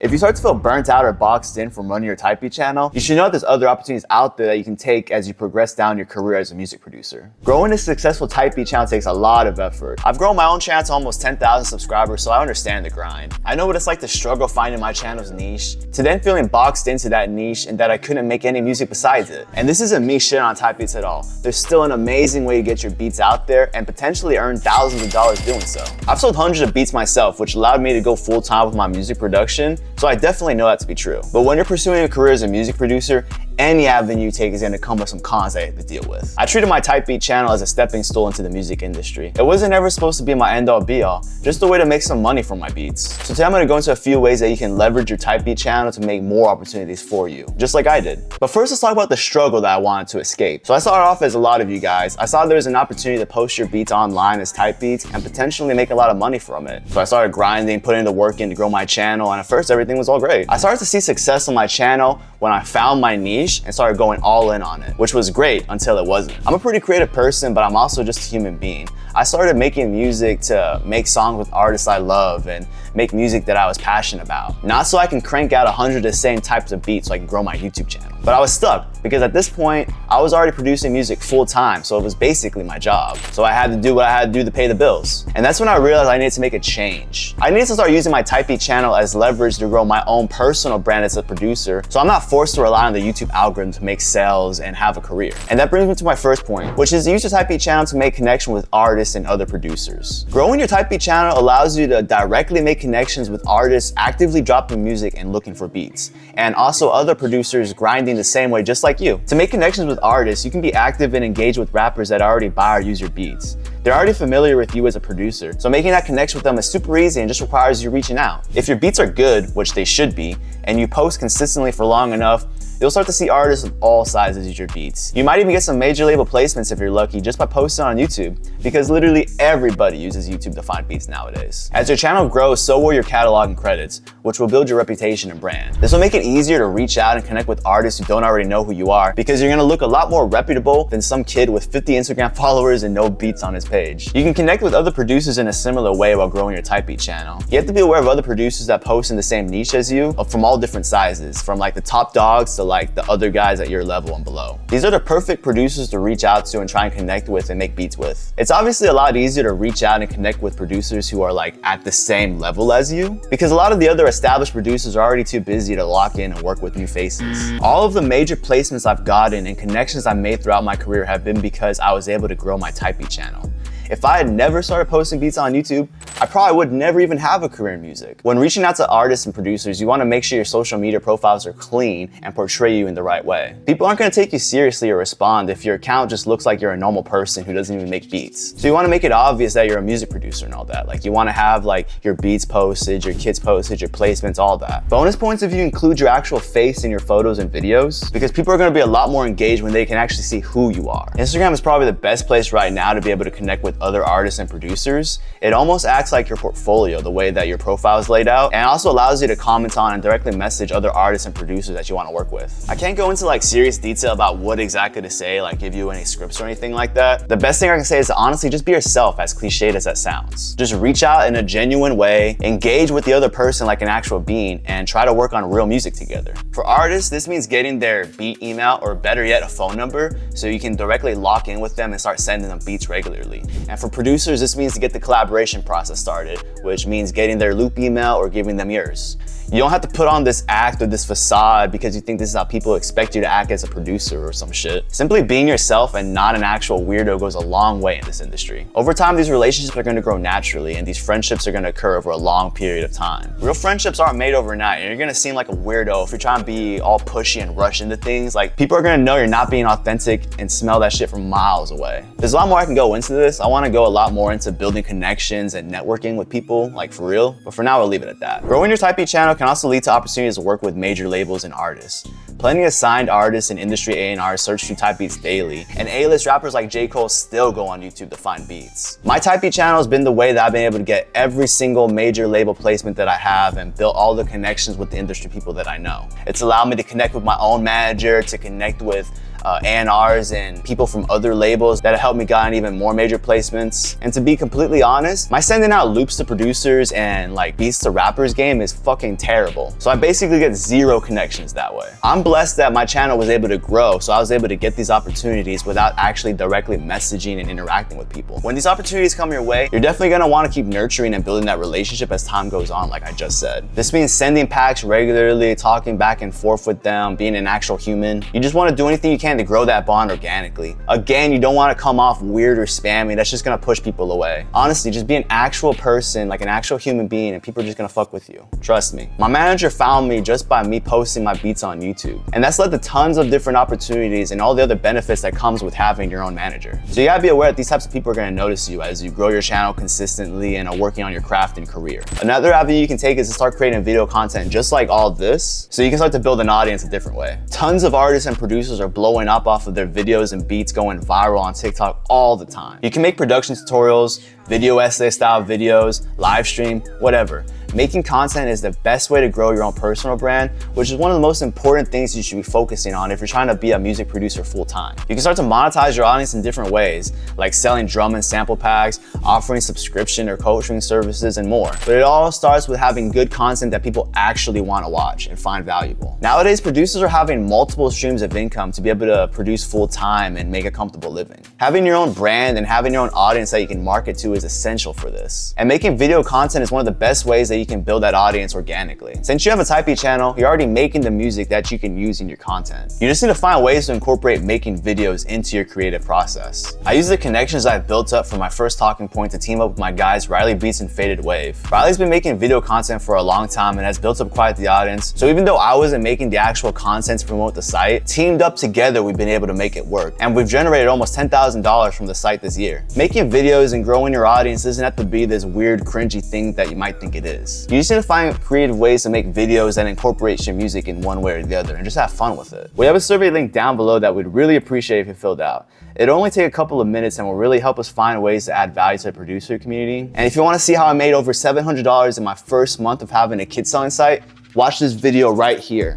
If you start to feel burnt out or boxed in from running your type beat channel, you should know that there's other opportunities out there that you can take as you progress down your career as a music producer. Growing a successful type beat channel takes a lot of effort. I've grown my own channel to almost 10,000 subscribers, so I understand the grind. I know what it's like to struggle finding my channel's niche, to then feeling boxed into that niche and that I couldn't make any music besides it. And this isn't me shitting on type beats at all. There's still an amazing way to get your beats out there and potentially earn thousands of dollars doing so. I've sold hundreds of beats myself, which allowed me to go full time with my music production, so I definitely know that to be true. But when you're pursuing a career as a music producer, any avenue you take is going to come with some cons that you have to deal with. I treated my type beat channel as a stepping stool into the music industry. It wasn't ever supposed to be my end-all be-all, just a way to make some money from my beats. So today I'm going to go into a few ways that you can leverage your type beat channel to make more opportunities for you, just like I did. But first, let's talk about the struggle that I wanted to escape. So I started off as a lot of you guys. I saw there was an opportunity to post your beats online as type beats and potentially make a lot of money from it. So I started grinding, putting the work in to grow my channel, and at first everything was all great. I started to see success on my channel when I found my niche and started going all in on it, which was great until it wasn't. I'm a pretty creative person, but I'm also just a human being. I started making music to make songs with artists I love and make music that I was passionate about. Not so I can crank out 100 of the same types of beats so I can grow my YouTube channel. But I was stuck because at this point, I was already producing music full time, so it was basically my job. So I had to do what I had to do to pay the bills. And that's when I realized I needed to make a change. I needed to start using my type beat channel as leverage to grow my own personal brand as a producer, so I'm not forced to rely on the YouTube algorithm to make sales and have a career. And that brings me to my first point, which is to use your type beat channel to make connection with artists and other producers. Growing your type beat channel allows you to directly make connections with artists actively dropping music and looking for beats, and also other producers grinding the same way just like you. To make connections with artists, you can be active and engage with rappers that already buy or use your beats. They're already familiar with you as a producer, so making that connection with them is super easy and just requires you reaching out. If your beats are good, which they should be, and you post consistently for long enough, you'll start to see artists of all sizes use your beats. You might even get some major label placements if you're lucky just by posting on YouTube, because literally everybody uses YouTube to find beats nowadays. As your channel grows, so will your catalog and credits, which will build your reputation and brand. This will make it easier to reach out and connect with artists who don't already know who you are, because you're gonna look a lot more reputable than some kid with 50 Instagram followers and no beats on his page. You can connect with other producers in a similar way while growing your type beat channel. You have to be aware of other producers that post in the same niche as you, from all different sizes, from like the top dogs to like the other guys at your level and below. These are the perfect producers to reach out to and try and connect with and make beats with. It's obviously a lot easier to reach out and connect with producers who are like at the same level as you, because a lot of the other established producers are already too busy to lock in and work with new faces. All of the major placements I've gotten and connections I've made throughout my career have been because I was able to grow my type beat channel. If I had never started posting beats on YouTube, I probably would never even have a career in music. When reaching out to artists and producers, you want to make sure your social media profiles are clean and portray you in the right way. People aren't going to take you seriously or respond if your account just looks like you're a normal person who doesn't even make beats. So you want to make it obvious that you're a music producer and all that. Like you want to have like your beats posted, your kits posted, your placements, all that. Bonus points if you include your actual face in your photos and videos, because people are going to be a lot more engaged when they can actually see who you are. Instagram is probably the best place right now to be able to connect with other artists and producers. It almost acts like your portfolio, the way that your profile is laid out, and also allows you to comment on and directly message other artists and producers that you want to work with. I can't go into like serious detail about what exactly to say, like give you any scripts or anything like that. The best thing I can say is to honestly just be yourself, as cliched as that sounds. Just reach out in a genuine way, engage with the other person like an actual being, and try to work on real music together. For artists, this means getting their beat email, or better yet, a phone number, so you can directly lock in with them and start sending them beats regularly. And for producers, this means to get the collaboration process started, which means getting their loop email or giving them yours. You don't have to put on this act or this facade because you think this is how people expect you to act as a producer or some shit. Simply being yourself and not an actual weirdo goes a long way in this industry. Over time, these relationships are going to grow naturally, and these friendships are going to occur over a long period of time. Real friendships aren't made overnight, and you're going to seem like a weirdo if you're trying to be all pushy and rush into things. Like, people are going to know you're not being authentic and smell that shit from miles away. There's a lot more I can go into this. I want to go a lot more into building connections and networking with people, like for real, but for now, I'll leave it at that. Growing your type beat channel can also lead to opportunities to work with major labels and artists. Plenty of signed artists and industry A&R search through type beats daily, and A-list rappers like J. Cole still go on YouTube to find beats. My type beat channel has been the way that I've been able to get every single major label placement that I have and built all the connections with the industry people that I know. It's allowed me to connect with my own manager, to connect with A&Rs and people from other labels that have helped me get even more major placements. And to be completely honest, my sending out loops to producers and like beats to rappers game is fucking terrible. So I basically get zero connections that way. I'm blessed that my channel was able to grow, so I was able to get these opportunities without actually directly messaging and interacting with people. When these opportunities come your way, you're definitely gonna wanna keep nurturing and building that relationship as time goes on, like I just said. This means sending packs regularly, talking back and forth with them, being an actual human. You just wanna do anything you can to grow that bond organically. Again, you don't wanna come off weird or spammy. That's just gonna push people away. Honestly, just be an actual person, like an actual human being, and people are just gonna fuck with you. Trust me. My manager found me just by me posting my beats on YouTube. And that's led to tons of different opportunities and all the other benefits that comes with having your own manager. So you gotta be aware that these types of people are gonna notice you as you grow your channel consistently and are working on your craft and career. Another avenue you can take is to start creating video content just like all this, so you can start to build an audience a different way. Tons of artists and producers are blowing up off of their videos and beats going viral on TikTok all the time. You can make production tutorials, video essay style videos, live stream, whatever. Making content is the best way to grow your own personal brand, which is one of the most important things you should be focusing on if you're trying to be a music producer full time. You can start to monetize your audience in different ways, like selling drum and sample packs, offering subscription or coaching services, and more. But it all starts with having good content that people actually want to watch and find valuable. Nowadays, producers are having multiple streams of income to be able to produce full time and make a comfortable living. Having your own brand and having your own audience that you can market to is essential for this. And making video content is one of the best ways that you can build that audience organically. Since you have a Type E channel, you're already making the music that you can use in your content. You just need to find ways to incorporate making videos into your creative process. I use the connections I've built up from my first talking point to team up with my guys Riley Beats and Faded Wave. Riley's been making video content for a long time and has built up quite the audience. So even though I wasn't making the actual content to promote the site, teamed up together we've been able to make it work. And we've generated almost $10,000 from the site this year. Making videos and growing your audience doesn't have to be this weird, cringy thing that you might think it is. You just need to find creative ways to make videos that incorporate your music in one way or the other and just have fun with it. We have a survey link down below that we'd really appreciate if you filled out. It'll only take a couple of minutes and will really help us find ways to add value to the producer community. And if you want to see how I made over $700 in my first month of having a kit selling site, watch this video right here.